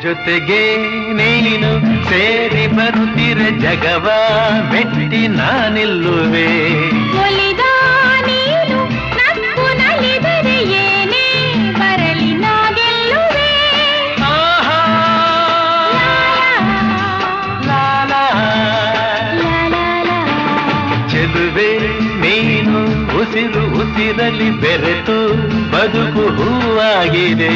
ಜೊತೆಗೆ ನೀನು ಸೇರಿ ಬರುತ್ತಿರೆ ಜಗವ ಮೆಟ್ಟಿ ನಾನಿಲ್ಲುವೆ. ಒಲಿದ ನೀನು ನಕ್ಕು ನಲಿದರೆ ಏನೇ ಬರಲಿ ನಾ ಗೆಲ್ಲುವೆ. ಆಹಾ ಲಾಲಾ ಚೆಲುವೆ ನೀನು ಉಸಿರು ಉಸಿರಲಿ ಬೆರೆತು ಬದುಕು ಹೂವಾಗಿದೆ.